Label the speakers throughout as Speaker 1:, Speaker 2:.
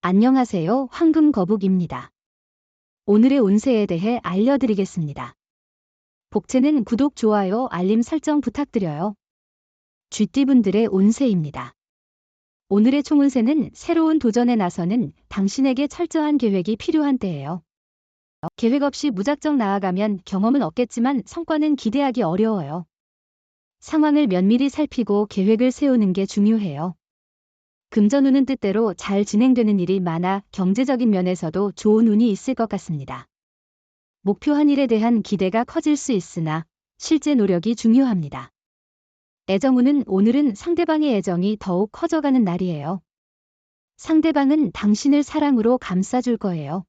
Speaker 1: 안녕하세요. 황금거북입니다. 오늘의 운세에 대해 알려드리겠습니다. 복채는 구독, 좋아요, 알림 설정 부탁드려요. 쥐띠분들의 운세입니다. 오늘의 총운세는 새로운 도전에 나서는 당신에게 철저한 계획이 필요한 때예요. 계획 없이 무작정 나아가면 경험은 얻겠지만 성과는 기대하기 어려워요. 상황을 면밀히 살피고 계획을 세우는 게 중요해요. 금전운은 뜻대로 잘 진행되는 일이 많아 경제적인 면에서도 좋은 운이 있을 것 같습니다. 목표한 일에 대한 기대가 커질 수 있으나 실제 노력이 중요합니다. 애정운은 오늘은 상대방의 애정이 더욱 커져가는 날이에요. 상대방은 당신을 사랑으로 감싸줄 거예요.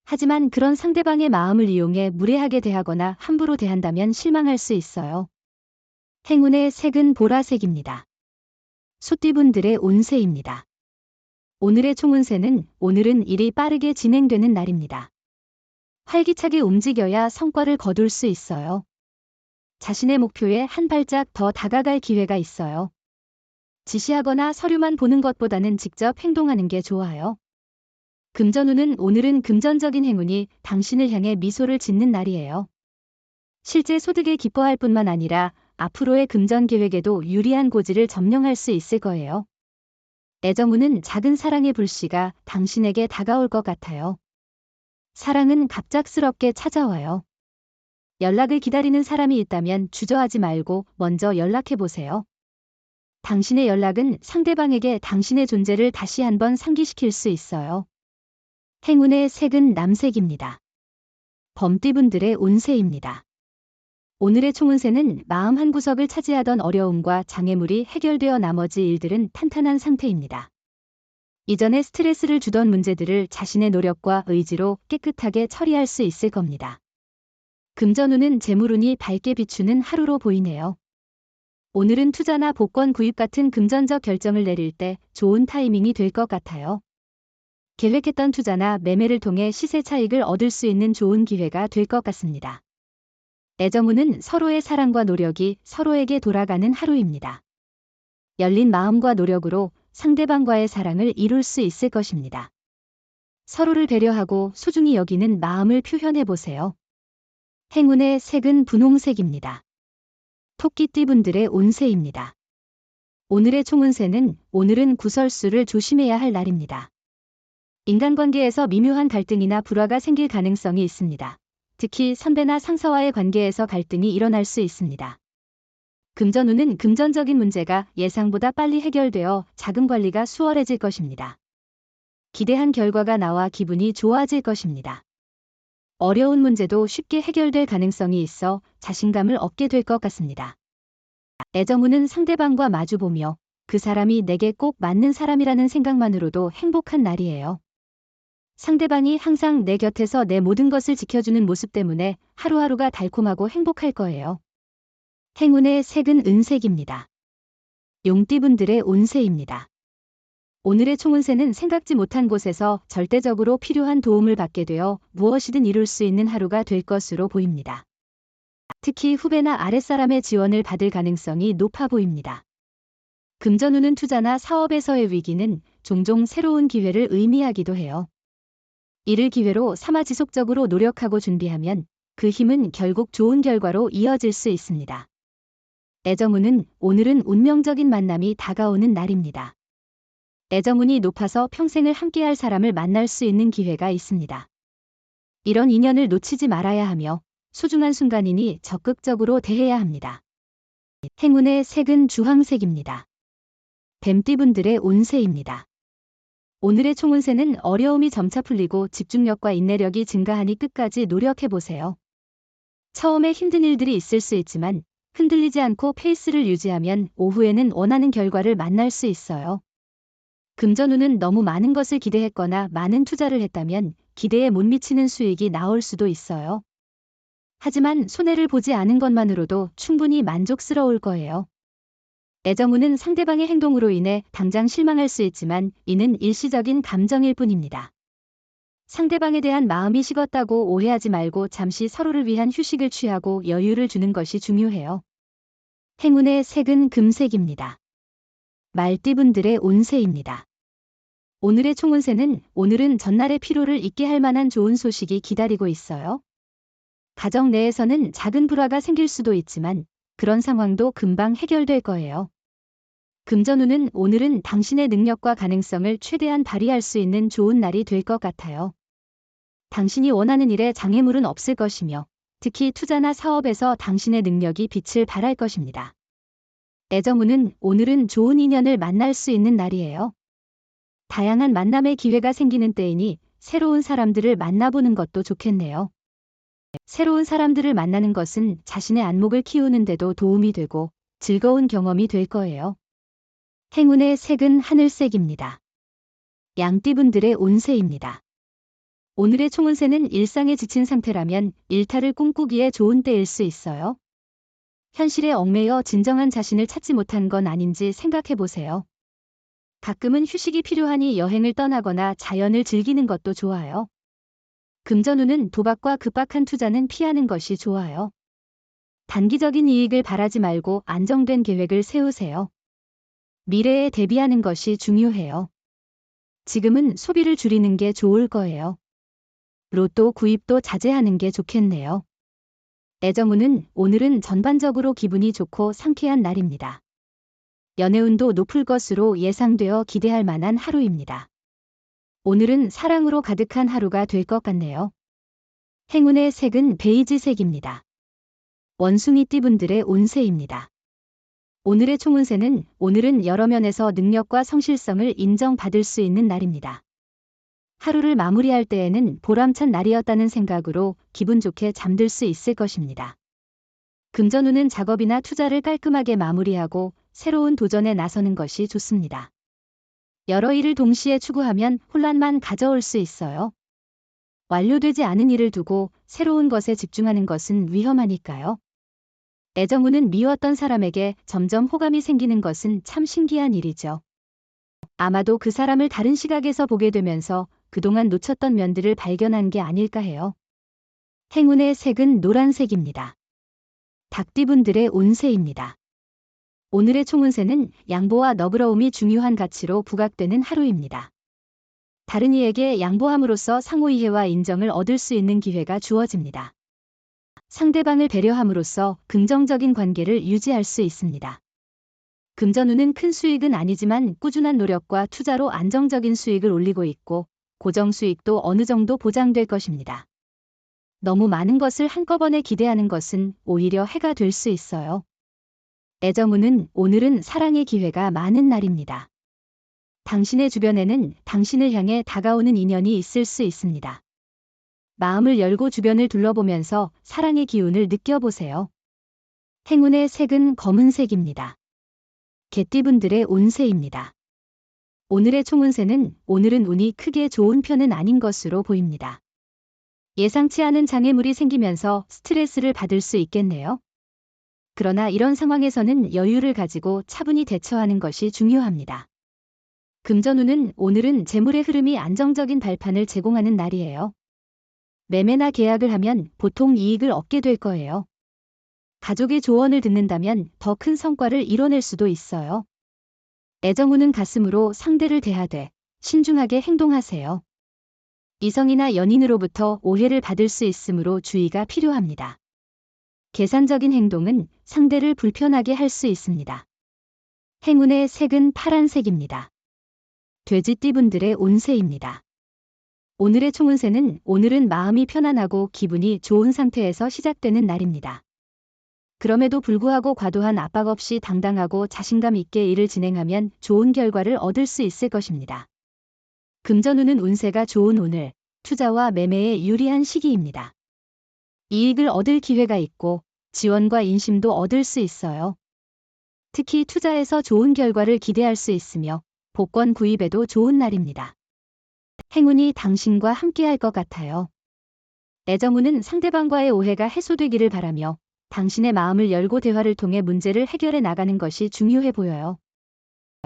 Speaker 1: 하지만 그런 상대방의 마음을 이용해 무례하게 대하거나 함부로 대한다면 실망할 수 있어요. 행운의 색은 보라색입니다. 소띠분들의 운세입니다. 오늘의 총운세는 오늘은 일이 빠르게 진행되는 날입니다. 활기차게 움직여야 성과를 거둘 수 있어요. 자신의 목표에 한 발짝 더 다가갈 기회가 있어요. 지시하거나 서류만 보는 것보다는 직접 행동하는 게 좋아요. 금전운은 오늘은 금전적인 행운이 당신을 향해 미소를 짓는 날이에요. 실제 소득에 기뻐할 뿐만 아니라 앞으로의 금전 계획에도 유리한 고지를 점령할 수 있을 거예요. 애정운은 작은 사랑의 불씨가 당신에게 다가올 것 같아요. 사랑은 갑작스럽게 찾아와요. 연락을 기다리는 사람이 있다면 주저하지 말고 먼저 연락해보세요. 당신의 연락은 상대방에게 당신의 존재를 다시 한번 상기시킬 수 있어요. 행운의 색은 남색입니다. 범띠분들의 운세입니다. 오늘의 총운세는 마음 한구석을 차지하던 어려움과 장애물이 해결되어 나머지 일들은 탄탄한 상태입니다. 이전에 스트레스를 주던 문제들을 자신의 노력과 의지로 깨끗하게 처리할 수 있을 겁니다. 금전운은 재물운이 밝게 비추는 하루로 보이네요. 오늘은 투자나 복권 구입 같은 금전적 결정을 내릴 때 좋은 타이밍이 될 것 같아요. 계획했던 투자나 매매를 통해 시세 차익을 얻을 수 있는 좋은 기회가 될 것 같습니다. 애정운은 서로의 사랑과 노력이 서로에게 돌아가는 하루입니다. 열린 마음과 노력으로 상대방과의 사랑을 이룰 수 있을 것입니다. 서로를 배려하고 소중히 여기는 마음을 표현해 보세요. 행운의 색은 분홍색입니다. 토끼띠분들의 운세입니다. 오늘의 총운세는 오늘은 구설수를 조심해야 할 날입니다. 인간관계에서 미묘한 갈등이나 불화가 생길 가능성이 있습니다. 특히 선배나 상사와의 관계에서 갈등이 일어날 수 있습니다. 금전운은 금전적인 문제가 예상보다 빨리 해결되어 자금 관리가 수월해질 것입니다. 기대한 결과가 나와 기분이 좋아질 것입니다. 어려운 문제도 쉽게 해결될 가능성이 있어 자신감을 얻게 될 것 같습니다. 애정운은 상대방과 마주보며 그 사람이 내게 꼭 맞는 사람이라는 생각만으로도 행복한 날이에요. 상대방이 항상 내 곁에서 내 모든 것을 지켜주는 모습 때문에 하루하루가 달콤하고 행복할 거예요. 행운의 색은 은색입니다. 용띠분들의 운세입니다. 오늘의 총운세는 생각지 못한 곳에서 절대적으로 필요한 도움을 받게 되어 무엇이든 이룰 수 있는 하루가 될 것으로 보입니다. 특히 후배나 아랫사람의 지원을 받을 가능성이 높아 보입니다. 금전운은 투자나 사업에서의 위기는 종종 새로운 기회를 의미하기도 해요. 이를 기회로 삼아 지속적으로 노력하고 준비하면 그 힘은 결국 좋은 결과로 이어질 수 있습니다. 애정운은 오늘은 운명적인 만남이 다가오는 날입니다. 애정운이 높아서 평생을 함께할 사람을 만날 수 있는 기회가 있습니다. 이런 인연을 놓치지 말아야 하며 소중한 순간이니 적극적으로 대해야 합니다. 행운의 색은 주황색입니다. 뱀띠분들의 운세입니다. 오늘의 총운세는 어려움이 점차 풀리고 집중력과 인내력이 증가하니 끝까지 노력해보세요. 처음에 힘든 일들이 있을 수 있지만 흔들리지 않고 페이스를 유지하면 오후에는 원하는 결과를 만날 수 있어요. 금전운은 너무 많은 것을 기대했거나 많은 투자를 했다면 기대에 못 미치는 수익이 나올 수도 있어요. 하지만 손해를 보지 않은 것만으로도 충분히 만족스러울 거예요. 애정운은 상대방의 행동으로 인해 당장 실망할 수 있지만 이는 일시적인 감정일 뿐입니다. 상대방에 대한 마음이 식었다고 오해하지 말고 잠시 서로를 위한 휴식을 취하고 여유를 주는 것이 중요해요. 행운의 색은 금색입니다. 말띠분들의 운세입니다. 오늘의 총운세는 오늘은 전날의 피로를 잊게 할 만한 좋은 소식이 기다리고 있어요. 가정 내에서는 작은 불화가 생길 수도 있지만 그런 상황도 금방 해결될 거예요. 금전운은 오늘은 당신의 능력과 가능성을 최대한 발휘할 수 있는 좋은 날이 될 것 같아요. 당신이 원하는 일에 장애물은 없을 것이며 특히 투자나 사업에서 당신의 능력이 빛을 발할 것입니다. 애정운은 오늘은 좋은 인연을 만날 수 있는 날이에요. 다양한 만남의 기회가 생기는 때이니 새로운 사람들을 만나보는 것도 좋겠네요. 새로운 사람들을 만나는 것은 자신의 안목을 키우는 데도 도움이 되고 즐거운 경험이 될 거예요. 행운의 색은 하늘색입니다. 양띠분들의 운세입니다. 오늘의 총운세는 일상에 지친 상태라면 일탈을 꿈꾸기에 좋은 때일 수 있어요. 현실에 얽매여 진정한 자신을 찾지 못한 건 아닌지 생각해 보세요. 가끔은 휴식이 필요하니 여행을 떠나거나 자연을 즐기는 것도 좋아요. 금전운은 도박과 급박한 투자는 피하는 것이 좋아요. 단기적인 이익을 바라지 말고 안정된 계획을 세우세요. 미래에 대비하는 것이 중요해요. 지금은 소비를 줄이는 게 좋을 거예요. 로또 구입도 자제하는 게 좋겠네요. 애정운은 오늘은 전반적으로 기분이 좋고 상쾌한 날입니다. 연애운도 높을 것으로 예상되어 기대할 만한 하루입니다. 오늘은 사랑으로 가득한 하루가 될 것 같네요. 행운의 색은 베이지색입니다. 원숭이띠분들의 운세입니다. 오늘의 총운세는 오늘은 여러 면에서 능력과 성실성을 인정받을 수 있는 날입니다. 하루를 마무리할 때에는 보람찬 날이었다는 생각으로 기분 좋게 잠들 수 있을 것입니다. 금전운은 작업이나 투자를 깔끔하게 마무리하고 새로운 도전에 나서는 것이 좋습니다. 여러 일을 동시에 추구하면 혼란만 가져올 수 있어요. 완료되지 않은 일을 두고 새로운 것에 집중하는 것은 위험하니까요. 애정운은 미웠던 사람에게 점점 호감이 생기는 것은 참 신기한 일이죠. 아마도 그 사람을 다른 시각에서 보게 되면서 그동안 놓쳤던 면들을 발견한 게 아닐까 해요. 행운의 색은 노란색입니다. 닭띠분들의 운세입니다. 오늘의 총운세는 양보와 너그러움이 중요한 가치로 부각되는 하루입니다. 다른 이에게 양보함으로써 상호이해와 인정을 얻을 수 있는 기회가 주어집니다. 상대방을 배려함으로써 긍정적인 관계를 유지할 수 있습니다. 금전운은 큰 수익은 아니지만 꾸준한 노력과 투자로 안정적인 수익을 올리고 있고 고정 수익도 어느 정도 보장될 것입니다. 너무 많은 것을 한꺼번에 기대하는 것은 오히려 해가 될 수 있어요. 애정운은 오늘은 사랑의 기회가 많은 날입니다. 당신의 주변에는 당신을 향해 다가오는 인연이 있을 수 있습니다. 마음을 열고 주변을 둘러보면서 사랑의 기운을 느껴보세요. 행운의 색은 검은색입니다. 개띠분들의 운세입니다. 오늘의 총운세는 오늘은 운이 크게 좋은 편은 아닌 것으로 보입니다. 예상치 않은 장애물이 생기면서 스트레스를 받을 수 있겠네요. 그러나 이런 상황에서는 여유를 가지고 차분히 대처하는 것이 중요합니다. 금전운은 오늘은 재물의 흐름이 안정적인 발판을 제공하는 날이에요. 매매나 계약을 하면 보통 이익을 얻게 될 거예요. 가족의 조언을 듣는다면 더 큰 성과를 이뤄낼 수도 있어요. 애정운은 가슴으로 상대를 대하되 신중하게 행동하세요. 이성이나 연인으로부터 오해를 받을 수 있으므로 주의가 필요합니다. 계산적인 행동은 상대를 불편하게 할 수 있습니다. 행운의 색은 파란색입니다. 돼지띠분들의 운세입니다. 오늘의 총운세는 오늘은 마음이 편안하고 기분이 좋은 상태에서 시작되는 날입니다. 그럼에도 불구하고 과도한 압박 없이 당당하고 자신감 있게 일을 진행하면 좋은 결과를 얻을 수 있을 것입니다. 금전운은 운세가 좋은 오늘, 투자와 매매에 유리한 시기입니다. 이익을 얻을 기회가 있고 지원과 인심도 얻을 수 있어요. 특히 투자에서 좋은 결과를 기대할 수 있으며 복권 구입에도 좋은 날입니다. 행운이 당신과 함께할 것 같아요. 애정운은 상대방과의 오해가 해소되기를 바라며 당신의 마음을 열고 대화를 통해 문제를 해결해 나가는 것이 중요해 보여요.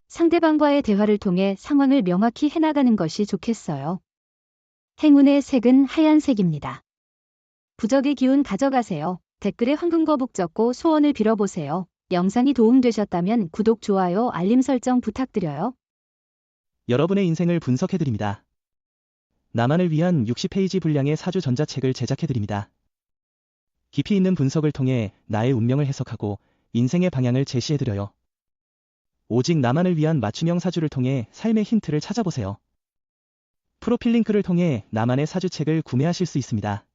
Speaker 1: 상대방과의 대화를 통해 상황을 명확히 해나가는 것이 좋겠어요. 행운의 색은 하얀색입니다. 부적의 기운 가져가세요. 댓글에 황금거북 적고 소원을 빌어보세요. 영상이 도움되셨다면 구독, 좋아요, 알림 설정 부탁드려요.
Speaker 2: 여러분의 인생을 분석해드립니다. 나만을 위한 60페이지 분량의 사주 전자책을 제작해드립니다. 깊이 있는 분석을 통해 나의 운명을 해석하고 인생의 방향을 제시해드려요. 오직 나만을 위한 맞춤형 사주를 통해 삶의 힌트를 찾아보세요. 프로필 링크를 통해 나만의 사주책을 구매하실 수 있습니다.